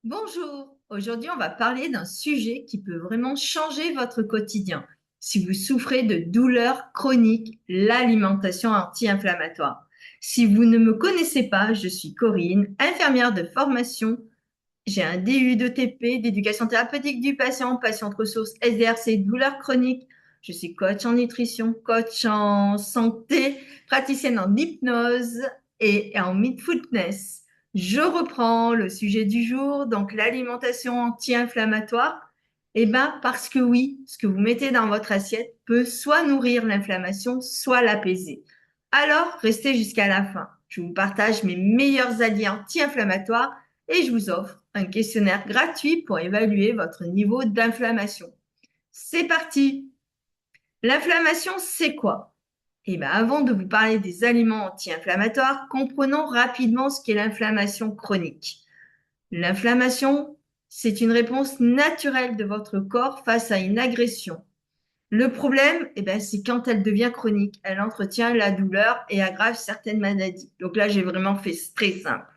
Bonjour, aujourd'hui on va parler d'un sujet qui peut vraiment changer votre quotidien. Si vous souffrez de douleurs chroniques, l'alimentation anti-inflammatoire. Si vous ne me connaissez pas, je suis Corinne, infirmière de formation. J'ai un DU d'ETP, d'éducation thérapeutique du patient, patiente ressource SDRC, douleurs chroniques. Je suis coach en nutrition, coach en santé, praticienne en hypnose et en mindfulness. Je reprends le sujet du jour, donc l'alimentation anti-inflammatoire. Eh bien, parce que oui, ce que vous mettez dans votre assiette peut soit nourrir l'inflammation, soit l'apaiser. Alors, restez jusqu'à la fin. Je vous partage mes meilleurs alliés anti-inflammatoires et je vous offre un questionnaire gratuit pour évaluer votre niveau d'inflammation. C'est parti! L'inflammation, c'est quoi? Eh bien, avant de vous parler des aliments anti-inflammatoires, comprenons rapidement ce qu'est l'inflammation chronique. L'inflammation, c'est une réponse naturelle de votre corps face à une agression. Le problème, eh ben, c'est quand elle devient chronique. Elle entretient la douleur et aggrave certaines maladies. Donc là, j'ai vraiment fait très simple.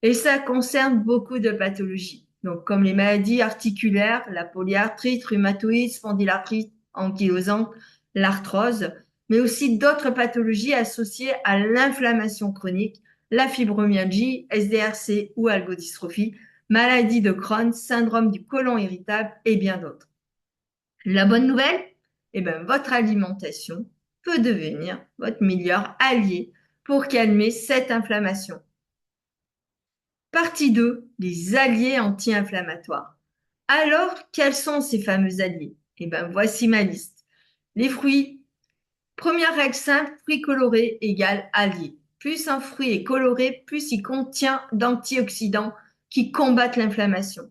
Et ça concerne beaucoup de pathologies. Donc, comme les maladies articulaires, la polyarthrite, rhumatoïde, spondylarthrite, ankylosante, l'arthrose, mais aussi d'autres pathologies associées à l'inflammation chronique, la fibromyalgie, SDRC ou algodystrophie, maladie de Crohn, syndrome du côlon irritable et bien d'autres. La bonne nouvelle, eh ben, votre alimentation peut devenir votre meilleur allié pour calmer cette inflammation. Partie 2, les alliés anti-inflammatoires. Alors, quels sont ces fameux alliés? Eh bien, voici ma liste. Les fruits. Première règle simple, fruits colorés égale alliés. Plus un fruit est coloré, plus il contient d'antioxydants qui combattent l'inflammation.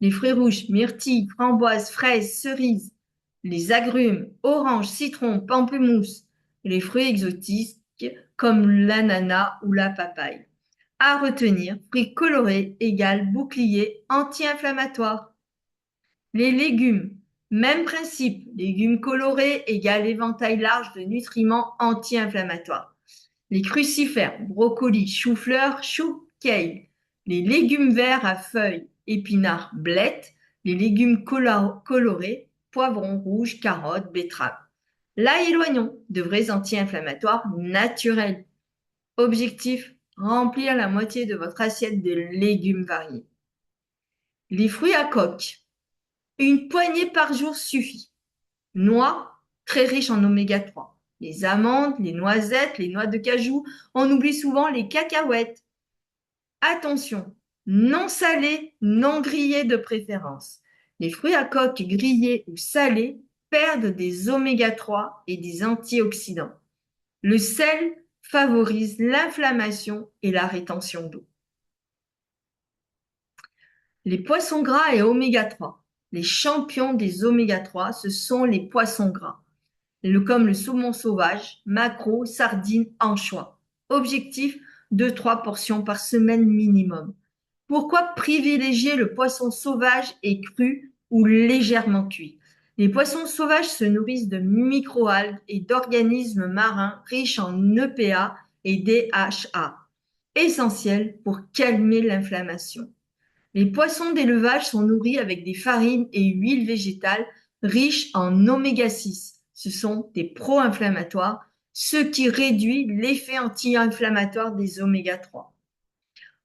Les fruits rouges, myrtilles, framboises, fraises, cerises. Les agrumes, oranges, citrons, pamplemousse. Les fruits exotiques comme l'ananas ou la papaye. À retenir, fruits colorés égale bouclier anti-inflammatoire. Les légumes, même principe, légumes colorés égale éventail large de nutriments anti-inflammatoires. Les crucifères, brocolis, chou-fleur, chou, kale. Les légumes verts à feuilles, épinards, blettes. Les légumes colorés, poivrons rouges, carottes, betteraves. Là, éloignons de vrais anti-inflammatoires naturels. Objectif, remplir la moitié de votre assiette de légumes variés. Les fruits à coque. Une poignée par jour suffit. Noix, très riches en oméga 3. Les amandes, les noisettes, les noix de cajou. On oublie souvent les cacahuètes. Attention, non salés, non grillés de préférence. Les fruits à coque grillés ou salés perdent des oméga 3 et des antioxydants. Le sel favorise l'inflammation et la rétention d'eau. Les poissons gras et oméga 3. Les champions des oméga 3, ce sont les poissons gras, comme le saumon sauvage, maquereau, sardines, anchois. Objectif, 2-3 portions par semaine minimum. Pourquoi privilégier le poisson sauvage et cru ou légèrement cuit? Les poissons sauvages se nourrissent de microalgues et d'organismes marins riches en EPA et DHA, essentiels pour calmer l'inflammation. Les poissons d'élevage sont nourris avec des farines et huiles végétales riches en oméga 6. Ce sont des pro-inflammatoires, ce qui réduit l'effet anti-inflammatoire des oméga 3.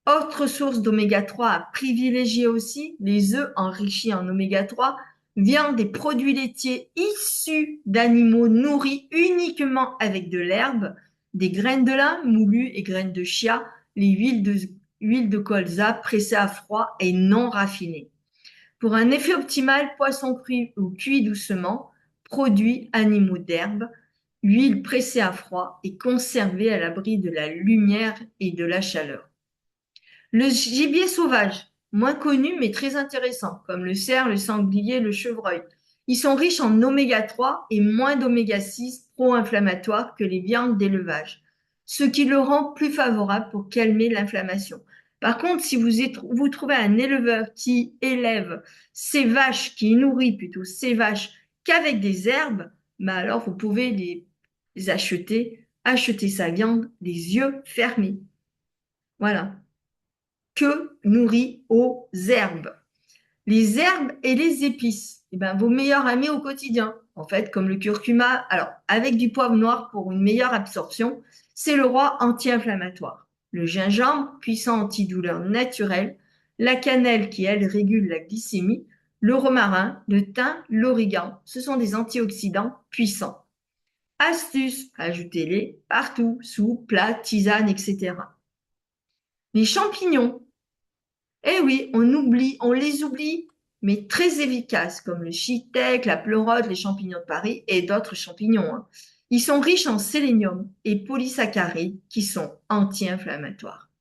Autre source d'oméga 3 à privilégier aussi, les œufs enrichis en oméga 3, viande et produits laitiers issus d'animaux nourris uniquement avec de l'herbe, des graines de lin moulues et graines de chia, les huiles de colza pressées à froid et non raffinées. Pour un effet optimal, poisson cru ou cuit doucement, produits animaux d'herbe, huile pressée à froid et conservée à l'abri de la lumière et de la chaleur. Le gibier sauvage, moins connu mais très intéressant, comme le cerf, le sanglier, le chevreuil. Ils sont riches en oméga 3 et moins d'oméga 6 pro-inflammatoires que les viandes d'élevage, ce qui le rend plus favorable pour calmer l'inflammation. Par contre, si vous trouvez un éleveur qui élève ses vaches, qui nourrit plutôt ses vaches qu'avec des herbes, bah alors vous pouvez les acheter sa viande les yeux fermés. Voilà. que nourri aux herbes. Les herbes et les épices, eh ben, vos meilleurs amis au quotidien, en fait, comme le curcuma, alors avec du poivre noir pour une meilleure absorption, c'est le roi anti-inflammatoire. Le gingembre, puissant antidouleur naturel, la cannelle qui, elle, régule la glycémie, le romarin, le thym, l'origan, ce sont des antioxydants puissants. Astuce, ajoutez-les partout, soupe, plats, tisanes, etc. Les champignons, eh oui, on les oublie, mais très efficaces, comme le shiitake, la pleurote, les champignons de Paris et d'autres champignons, hein. Ils sont riches en sélénium et polysaccharides qui sont anti-inflammatoires.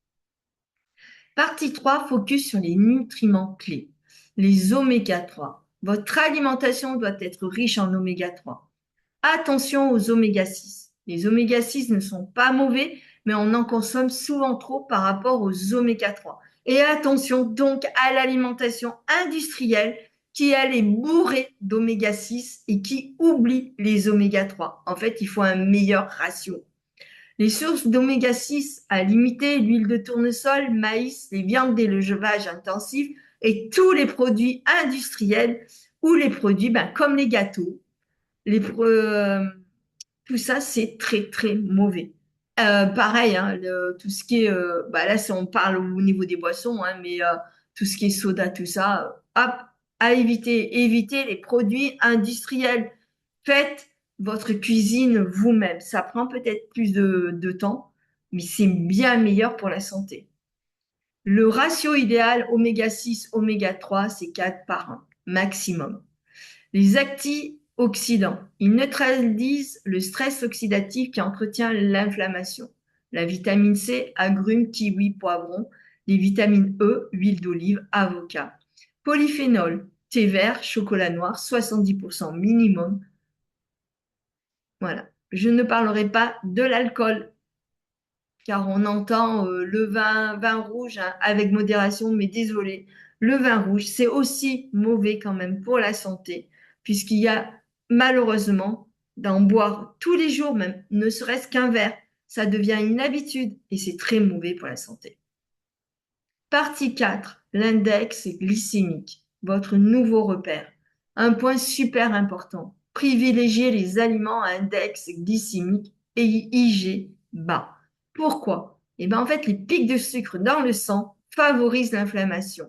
Partie 3, focus sur les nutriments clés. Les oméga 3. Votre alimentation doit être riche en oméga 3. Attention aux oméga 6. Les oméga 6 ne sont pas mauvais, mais on en consomme souvent trop par rapport aux oméga 3. Et attention donc à l'alimentation industrielle qui, elle, est bourrée d'oméga 6 et qui oublie les oméga 3. En fait, il faut un meilleur ratio. Les sources d'oméga 6 à limiter, l'huile de tournesol, maïs, les viandes d'élevage intensif et tous les produits industriels ou les produits comme les gâteaux. Tout ça, c'est très, très mauvais. Pareil, hein, tout ce qui est, là, on parle au niveau des boissons, hein, mais tout ce qui est soda, tout ça, hop, à éviter. Évitez les produits industriels. Faites votre cuisine vous-même. Ça prend peut-être plus de temps, mais c'est bien meilleur pour la santé. Le ratio idéal oméga 6, oméga 3, c'est 4 par 1 maximum. Les antioxydants, ils neutralisent le stress oxydatif qui entretient l'inflammation. La vitamine C, agrumes, kiwi, poivron. Les vitamines E, huile d'olive, avocat. Polyphénol, thé vert, chocolat noir, 70% minimum. Voilà. Je ne parlerai pas de l'alcool, car on entend le vin rouge, hein, avec modération, mais désolé, le vin rouge, c'est aussi mauvais quand même pour la santé, puisqu'il y a malheureusement d'en boire tous les jours, même ne serait-ce qu'un verre, ça devient une habitude et c'est très mauvais pour la santé. Partie 4, l'index glycémique, votre nouveau repère. Un point super important, privilégiez les aliments à index glycémique et IG bas. Pourquoi? Eh bien, en fait, les pics de sucre dans le sang favorisent l'inflammation.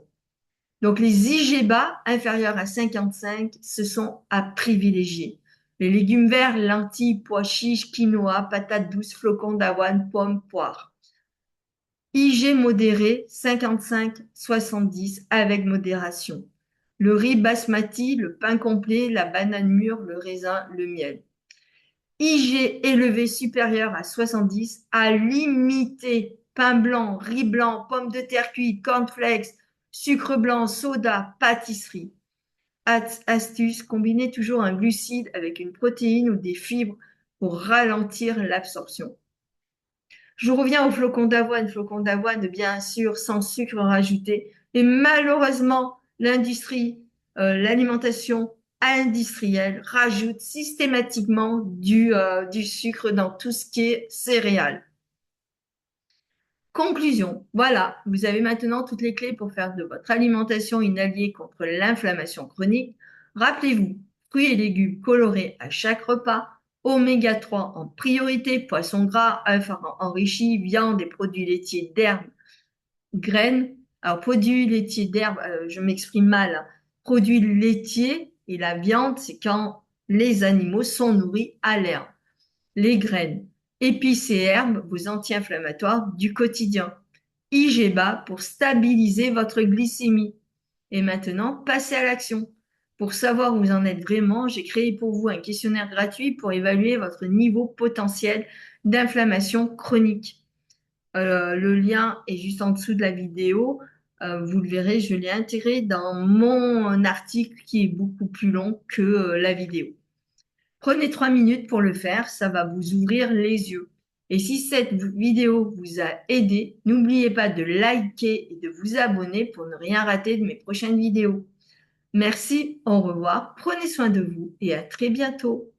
Donc, les IG bas inférieurs à 55, ce sont à privilégier. Les légumes verts, lentilles, pois chiches, quinoa, patates douces, flocons d'avoine, pommes, poires. IG modéré, 55-70 avec modération. Le riz basmati, le pain complet, la banane mûre, le raisin, le miel. IG élevé supérieur à 70 à limiter pain blanc, riz blanc, pommes de terre cuites, cornflakes, sucre blanc, soda, pâtisserie. Astuce, combinez toujours un glucide avec une protéine ou des fibres pour ralentir l'absorption. Je reviens aux flocons d'avoine bien sûr sans sucre rajouté. Et malheureusement, l'alimentation industrielle rajoute systématiquement du sucre dans tout ce qui est céréales. Conclusion, voilà, vous avez maintenant toutes les clés pour faire de votre alimentation une alliée contre l'inflammation chronique. Rappelez-vous, fruits et légumes colorés à chaque repas, oméga 3 en priorité, poissons gras, œufs enrichis, viande et produits laitiers d'herbe, graines. Alors, produits laitiers d'herbe, je m'exprime mal, hein. Produits laitiers et la viande, c'est quand les animaux sont nourris à l'herbe. Les graines, épices et herbes, vos anti-inflammatoires du quotidien. IG bas pour stabiliser votre glycémie. Et maintenant, passez à l'action. Pour savoir où vous en êtes vraiment, j'ai créé pour vous un questionnaire gratuit pour évaluer votre niveau potentiel d'inflammation chronique. Le lien est juste en dessous de la vidéo. Vous le verrez, je l'ai intégré dans mon article qui est beaucoup plus long que la vidéo. Prenez 3 minutes pour le faire, ça va vous ouvrir les yeux. Et si cette vidéo vous a aidé, n'oubliez pas de liker et de vous abonner pour ne rien rater de mes prochaines vidéos. Merci, au revoir, prenez soin de vous et à très bientôt.